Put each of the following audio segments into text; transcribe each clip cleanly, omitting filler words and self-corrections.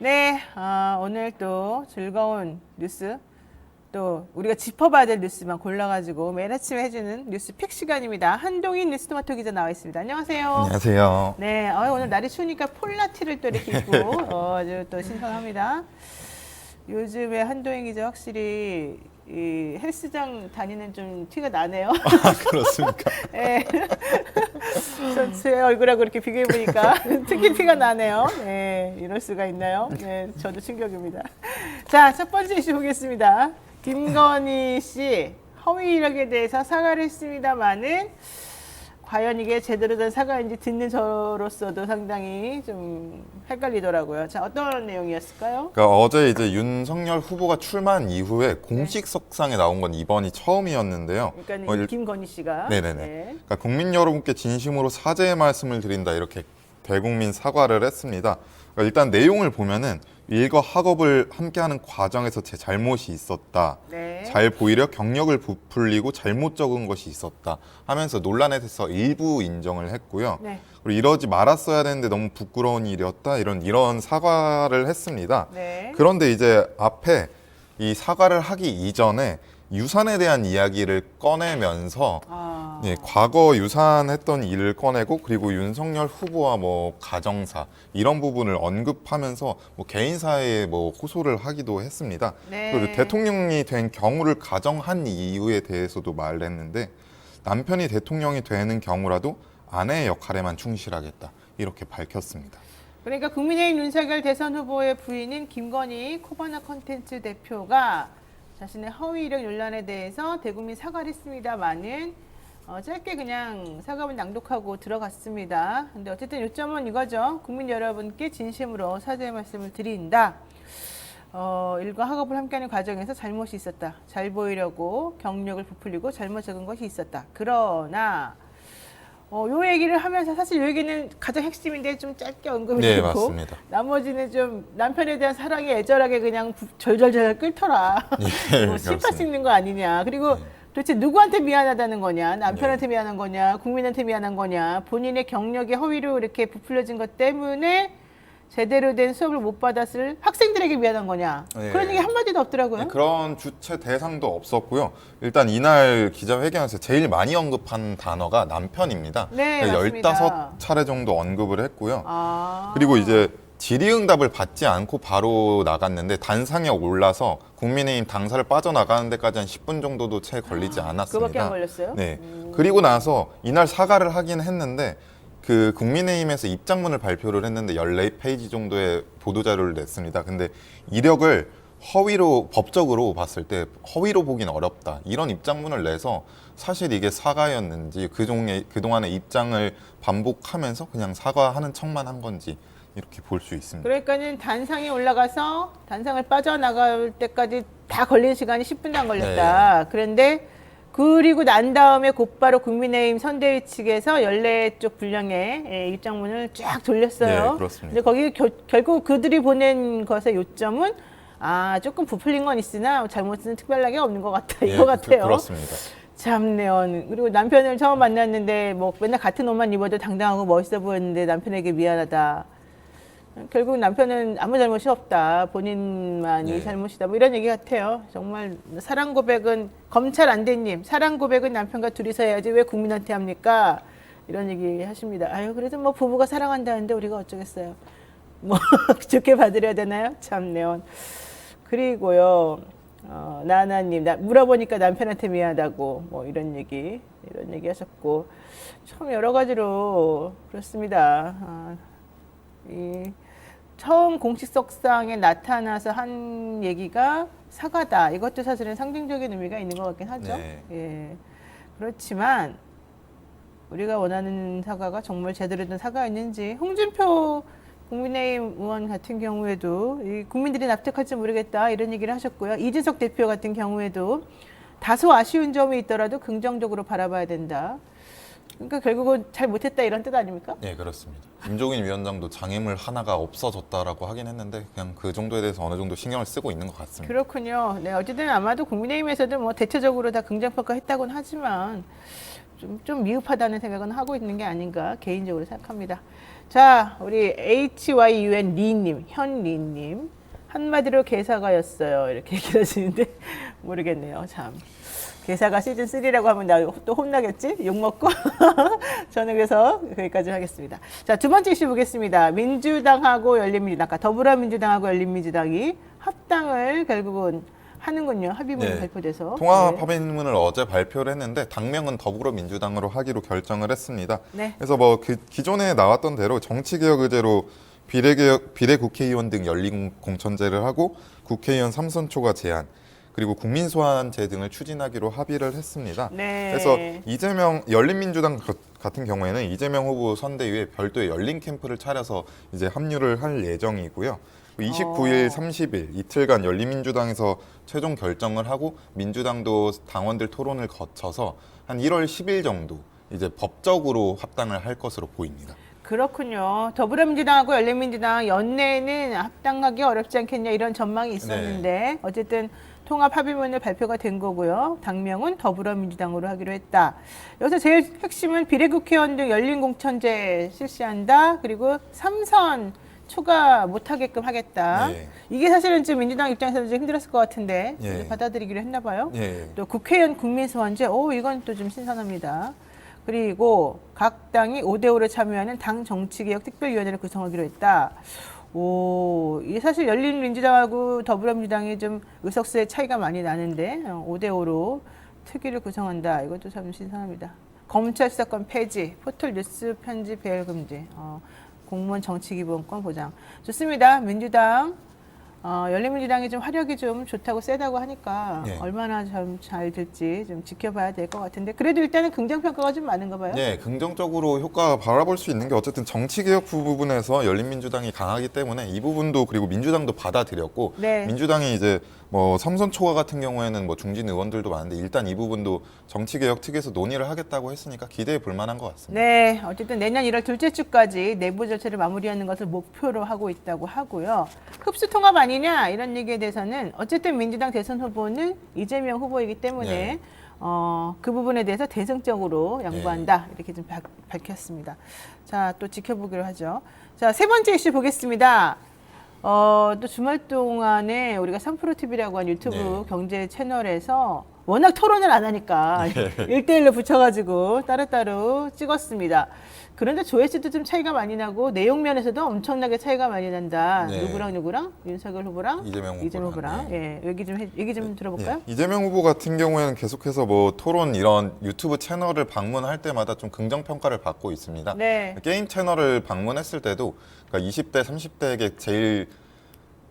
네, 오늘 또 즐거운 뉴스, 또 우리가 짚어봐야 될 뉴스만 골라가지고 매일 아침에 해주는 뉴스 픽 시간입니다. 한동인 뉴스토마토 기자 나와 있습니다. 안녕하세요. 안녕하세요. 네, 오늘 날이 추우니까 폴라티를 또 이렇게 입고 아주 또 신선합니다. 요즘에 한동인 기자 확실히 이 헬스장 다니는 좀 티가 나네요. 그렇습니까? 네. 제 얼굴하고 이렇게 비교해 보니까 특히 티가 나네요. 네, 이럴 수가 있나요? 네, 저도 충격입니다. 자, 첫 번째 이슈 보겠습니다. 김건희 씨 허위 이력에 대해서 사과를 했습니다만은 과연 이게 제대로 된 사과인지 듣는 저로서도 상당히 좀 헷갈리더라고요. 자, 어떤 내용이었을까요? 그러니까 어제 이제 윤석열 후보가 출마한 이후에 공식 석상에 나온 건 이번이 처음이었는데요. 그러니까 김건희 씨가 네네네. 네. 그러니까 국민 여러분께 진심으로 사죄의 말씀을 드린다 이렇게 대국민 사과를 했습니다. 그러니까 일단 내용을 보면은 일과 학업을 함께하는 과정에서 제 잘못이 있었다. 네. 잘 보이려 경력을 부풀리고 잘못 적은 것이 있었다 하면서 논란에 대해서 일부 인정을 했고요. 네. 그리고 이러지 말았어야 되는데 너무 부끄러운 일이었다 이런 사과를 했습니다. 네. 그런데 이제 앞에 이 사과를 하기 이전에 유산에 대한 이야기를 꺼내면서 예, 과거 유산했던 일을 꺼내고 그리고 윤석열 후보와 뭐 가정사 이런 부분을 언급하면서 뭐 개인사에 뭐 호소를 하기도 했습니다. 네. 그리고 대통령이 된 경우를 가정한 이유에 대해서도 말을 했는데 남편이 대통령이 되는 경우라도 아내의 역할에만 충실하겠다 이렇게 밝혔습니다. 그러니까 국민의힘 윤석열 대선 후보의 부인인 김건희 코바나 컨텐츠 대표가 자신의 허위 이력 논란에 대해서 대국민 사과를 했습니다만은 짧게 그냥 사과문 낭독하고 들어갔습니다. 근데 어쨌든 요점은 이거죠. 국민 여러분께 진심으로 사죄의 말씀을 드린다. 일과 학업을 함께하는 과정에서 잘못이 있었다. 잘 보이려고 경력을 부풀리고 잘못 적은 것이 있었다. 그러나 요 얘기를 하면서 사실 요 얘기는 가장 핵심인데 좀 짧게 언급이 네, 되고 맞습니다. 나머지는 좀 남편에 대한 사랑이 애절하게 그냥 절절절 끓더라. 예, 뭐 실파 그렇습니다. 찍는 거 아니냐. 그리고 도대체 누구한테 미안하다는 거냐. 남편한테 미안한 거냐. 국민한테 미안한 거냐. 본인의 경력이 허위로 이렇게 부풀려진 것 때문에 제대로 된 수업을 못 받았을 학생들에게 미안한 거냐. 네. 그런 얘기 한마디도 없더라고요. 네, 그런 주체 대상도 없었고요. 일단 이날 기자회견에서 제일 많이 언급한 단어가 남편입니다. 네, 맞습니다. 15차례 정도 언급을 했고요. 아. 그리고 이제 질의응답을 받지 않고 바로 나갔는데 단상에 올라서 국민의힘 당사를 빠져나가는 데까지 한 10분 정도도 채 걸리지 않았습니다. 그거밖에 안 걸렸어요? 네. 그리고 나서 이날 사과를 하긴 했는데 그 국민의힘에서 입장문을 발표를 했는데 14페이지 정도의 보도자료를 냈습니다. 근데 이력을 허위로 법적으로 봤을 때 허위로 보긴 어렵다. 이런 입장문을 내서 사실 이게 사과였는지 그동안의 입장을 반복하면서 그냥 사과하는 척만 한 건지 이렇게 볼 수 있습니다. 그러니까는 단상에 올라가서 단상을 빠져나갈 때까지 다 걸린 시간이 10분도 안 걸렸다. 그런데 그리고 난 다음에 곧바로 국민의힘 선대위 측에서 14쪽 분량의 입장문을 쫙 돌렸어요. 네, 그렇습니다. 근데 거기 결국 그들이 보낸 것의 요점은 조금 부풀린 건 있으나 잘못은 특별하게 없는 것 같다. 이거 같아요. 그렇습니다. 참네요. 그리고 남편을 처음 만났는데 뭐 맨날 같은 옷만 입어도 당당하고 멋있어 보였는데 남편에게 미안하다. 결국 남편은 아무 잘못이 없다. 본인만이 네. 잘못이다. 뭐 이런 얘기 같아요. 정말 사랑 고백은 검찰 안대님 사랑 고백은 남편과 둘이서 해야지 왜 국민한테 합니까? 이런 얘기 하십니다. 아유 그래도 뭐 부부가 사랑한다는데 우리가 어쩌겠어요. 뭐 좋게 받으려야 되나요? 참네요. 그리고요. 나나님 물어보니까 남편한테 미안하다고 뭐 이런 얘기 하셨고 참 여러 가지로 그렇습니다. 처음 공식 석상에 나타나서 한 얘기가 사과다. 이것도 사실은 상징적인 의미가 있는 것 같긴 하죠. 네. 예. 그렇지만 우리가 원하는 사과가 정말 제대로 된 사과였는지 홍준표 국민의힘 의원 같은 경우에도 이 국민들이 납득할지 모르겠다 이런 얘기를 하셨고요. 이준석 대표 같은 경우에도 다소 아쉬운 점이 있더라도 긍정적으로 바라봐야 된다. 그러니까 결국은 잘 못했다 이런 뜻 아닙니까? 네, 그렇습니다. 김종인 위원장도 장애물 하나가 없어졌다라고 하긴 했는데 그냥 그 정도에 대해서 어느 정도 신경을 쓰고 있는 것 같습니다. 그렇군요. 네, 어쨌든 아마도 국민의힘에서도 뭐 대체적으로 다 긍정평가했다고는 하지만 좀 미흡하다는 생각은 하고 있는 게 아닌가 개인적으로 생각합니다. 자, 우리 HYUN 리님, 현리님. 한마디로 개사가였어요. 이렇게 얘기를 하시는데 모르겠네요. 참. 개사가 시즌 3라고 하면 나 또 혼나겠지? 욕먹고. 저는 그래서 거기까지 하겠습니다. 자, 두 번째 이슈 보겠습니다. 민주당하고 열린민주당, 아까 더불어민주당하고 열린민주당이 합당을 결국은 하는군요. 합의문이 네. 발표돼서. 통합 네. 합의문을 어제 발표를 했는데 당명은 더불어민주당으로 하기로 결정을 했습니다. 네. 그래서 뭐 그 기존에 나왔던 대로 정치개혁 의제로 비례국회의원 등 열린 공천제를 하고 국회의원 3선 초과 제한 그리고 국민소환제 등을 추진하기로 합의를 했습니다. 네. 그래서 이재명 열린민주당 같은 경우에는 이재명 후보 선대위에 별도의 열린 캠프를 차려서 이제 합류를 할 예정이고요. 29일, 30일 이틀간 열린민주당에서 최종 결정을 하고 민주당도 당원들 토론을 거쳐서 한 1월 10일 정도 이제 법적으로 합당을 할 것으로 보입니다. 그렇군요. 더불어민주당하고 열린민주당 연내에는 합당하기 어렵지 않겠냐 이런 전망이 있었는데 어쨌든 통합 합의문을 발표가 된 거고요. 당명은 더불어민주당으로 하기로 했다. 여기서 제일 핵심은 비례국회의원 등 열린공천제 실시한다. 그리고 3선 초과 못하게끔 하겠다. 예. 이게 사실은 좀 민주당 입장에서는 좀 힘들었을 것 같은데 예. 받아들이기로 했나 봐요. 예. 또 국회의원 국민소환제, 이건 또 좀 신선합니다. 그리고 각 당이 5대5로 참여하는 당 정치개혁 특별위원회를 구성하기로 했다. 이게 사실 열린민주당하고 더불어민주당이 좀 의석수의 차이가 많이 나는데 5대5로 특위를 구성한다. 이것도 참 신선합니다. 검찰 수사권 폐지, 포털 뉴스 편집 배열 금지, 공무원 정치기본권 보장. 좋습니다. 민주당. 열린민주당이 좀 화력이 좀 좋다고 세다고 하니까 예. 얼마나 좀 잘 될지 좀 지켜봐야 될 것 같은데 그래도 일단은 긍정평가가 좀 많은가 봐요. 네, 긍정적으로 효과 바라볼 수 있는 게 어쨌든 정치개혁 부분에서 열린민주당이 강하기 때문에 이 부분도 그리고 민주당도 받아들였고 네. 민주당이 이제 뭐 삼선 초과 같은 경우에는 뭐 중진 의원들도 많은데 일단 이 부분도 정치개혁 특위에서 논의를 하겠다고 했으니까 기대해 볼 만한 것 같습니다. 네, 어쨌든 내년 1월 둘째 주까지 내부 절차를 마무리하는 것을 목표로 하고 있다고 하고요. 흡수 통합 아니냐 이런 얘기에 대해서는 어쨌든 민주당 대선 후보는 이재명 후보이기 때문에 네. 그 부분에 대해서 대승적으로 양보한다 이렇게 좀 밝혔습니다. 자, 또 지켜보기로 하죠. 자, 세 번째 이슈 보겠습니다. 또 주말 동안에 우리가 3프로TV라고 한 유튜브 네. 경제 채널에서 워낙 토론을 안 하니까 1대1로 붙여가지고 따로따로 찍었습니다. 그런데 조회수도 좀 차이가 많이 나고 내용 면에서도 엄청나게 차이가 많이 난다. 네. 누구랑 윤석열 후보랑 이재명 후보랑 네. 예, 얘기 좀 들어볼까요? 예, 이재명 후보 같은 경우에는 계속해서 뭐 토론 이런 유튜브 채널을 방문할 때마다 좀 긍정 평가를 받고 있습니다. 네. 게임 채널을 방문했을 때도 그러니까 20대, 30대에게 제일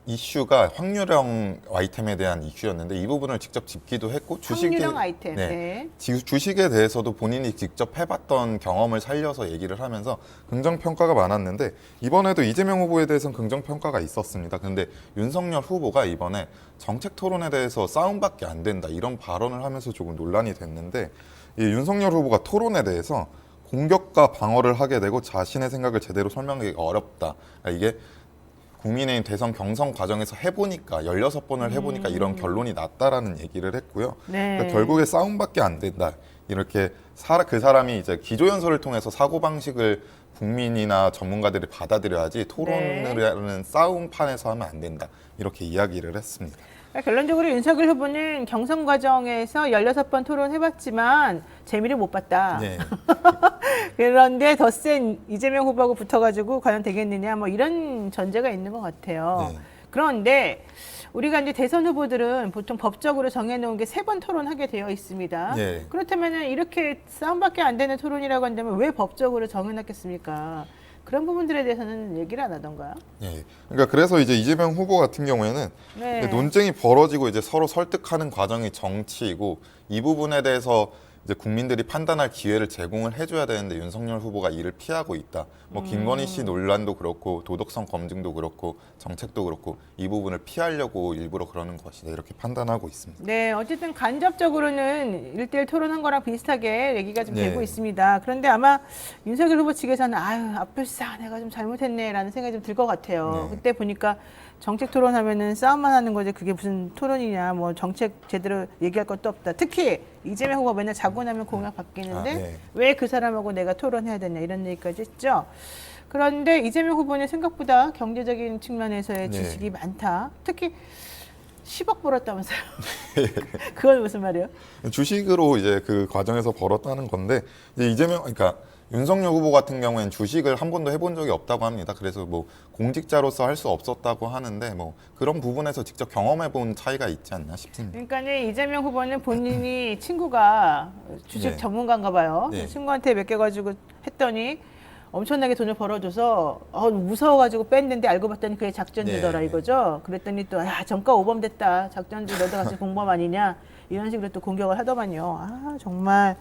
이슈가 확률형 아이템에 대한 이슈였는데 이 부분을 직접 짚기도 했고 확률형 아이템. 네. 주식에 대해서도 본인이 직접 해봤던 경험을 살려서 얘기를 하면서 긍정 평가가 많았는데 이번에도 이재명 후보에 대해서는 긍정 평가가 있었습니다. 근데 윤석열 후보가 이번에 정책 토론에 대해서 싸움밖에 안 된다 이런 발언을 하면서 조금 논란이 됐는데 이 윤석열 후보가 토론에 대해서 공격과 방어를 하게 되고 자신의 생각을 제대로 설명하기가 어렵다. 그러니까 이게 국민의힘 대선 경선 과정에서 해보니까 16번을 해보니까 이런 결론이 났다라는 얘기를 했고요. 네. 그러니까 결국에 싸움밖에 안 된다. 이렇게 그 사람이 이제 기조연설을 통해서 사고방식을 국민이나 전문가들이 받아들여야지 토론이라는 싸움판에서 하면 안 된다. 이렇게 이야기를 했습니다. 그러니까 결론적으로 윤석열 후보는 경선 과정에서 16번 토론해봤지만 재미를 못 봤다. 네. 그런데 더 센 이재명 후보하고 붙어가지고 과연 되겠느냐 뭐 이런 전제가 있는 것 같아요. 네. 그런데 우리가 이제 대선 후보들은 보통 법적으로 정해놓은 게 3번 토론하게 되어 있습니다. 네. 그렇다면 이렇게 싸움밖에 안 되는 토론이라고 한다면 왜 법적으로 정해놨겠습니까? 그런 부분들에 대해서는 얘기를 안 하던가요? 예. 그러니까 그래서 이제 이재명 후보 같은 경우에는 네. 논쟁이 벌어지고 이제 서로 설득하는 과정이 정치이고 이 부분에 대해서 이제 국민들이 판단할 기회를 제공을 해줘야 되는데 윤석열 후보가 이를 피하고 있다. 뭐 김건희 씨 논란도 그렇고 도덕성 검증도 그렇고 정책도 그렇고 이 부분을 피하려고 일부러 그러는 것이다 이렇게 판단하고 있습니다. 네, 어쨌든 간접적으로는 1대1 토론한 거랑 비슷하게 얘기가 좀 네. 되고 있습니다. 그런데 아마 윤석열 후보 측에서는 아유, 앞불싸 내가 좀 잘못했네라는 생각이 좀 들 것 같아요. 네. 그때 보니까 정책 토론하면은 싸움만 하는 거지 그게 무슨 토론이냐 뭐 정책 제대로 얘기할 것도 없다. 특히 이재명 후보가 맨날 자고 나면 공약 바뀌는데 네. 왜 그 사람하고 내가 토론해야 되냐 이런 얘기까지 했죠. 그런데 이재명 후보는 생각보다 경제적인 측면에서의 네. 지식이 많다. 특히 10억 벌었다면서요. 그건 무슨 말이에요? 주식으로 이제 그 과정에서 벌었다는 건데 이제 이재명 그러니까 윤석열 후보 같은 경우에는 주식을 한 번도 해본 적이 없다고 합니다. 그래서 뭐 공직자로서 할 수 없었다고 하는데 뭐 그런 부분에서 직접 경험해 본 차이가 있지 않나 싶습니다. 그러니까 이재명 후보는 본인이 친구가 주식 네. 전문가인가 봐요. 네. 친구한테 맡겨가지고 했더니 엄청나게 돈을 벌어줘서 무서워가지고 뺐는데 알고 봤더니 그게 작전주더라 네. 이거죠. 그랬더니 또 야 정가 오범됐다. 작전주 너도 같이 공범 아니냐 이런 식으로 또 공격을 하더만요. 아 정말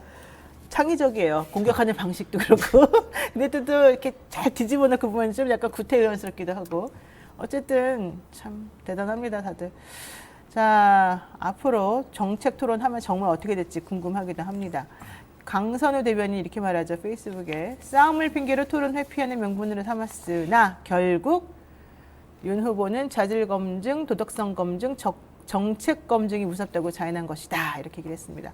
창의적이에요. 공격하는 방식도 그렇고 근데 또 이렇게 잘 뒤집어 놓고 보면 좀 약간 구태의원스럽기도 하고 어쨌든 참 대단합니다 다들. 자, 앞으로 정책 토론하면 정말 어떻게 될지 궁금하기도 합니다. 강선우 대변인이 이렇게 말하죠. 페이스북에. 싸움을 핑계로 토론 회피하는 명분으로 삼았으나 결국 윤 후보는 자질 검증, 도덕성 검증, 정책 검증이 무섭다고 자인한 것이다. 이렇게 얘기를 했습니다.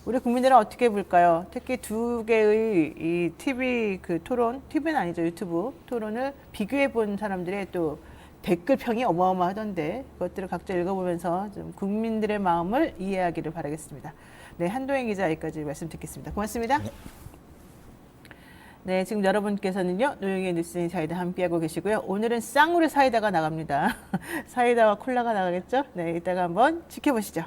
우리 국민들은 어떻게 볼까요? 특히 두 개의 이 TV 그 토론, TV는 아니죠. 유튜브 토론을 비교해 본 사람들의 또 댓글평이 어마어마하던데 그것들을 각자 읽어보면서 좀 국민들의 마음을 이해하기를 바라겠습니다. 네, 한동현 기자 여기까지 말씀 듣겠습니다. 고맙습니다. 네, 지금 여러분께서는요 노영의 뉴스 인사이드 함께하고 계시고요. 오늘은 쌍으로 사이다가 나갑니다. 사이다와 콜라가 나가겠죠? 네, 이따가 한번 지켜보시죠.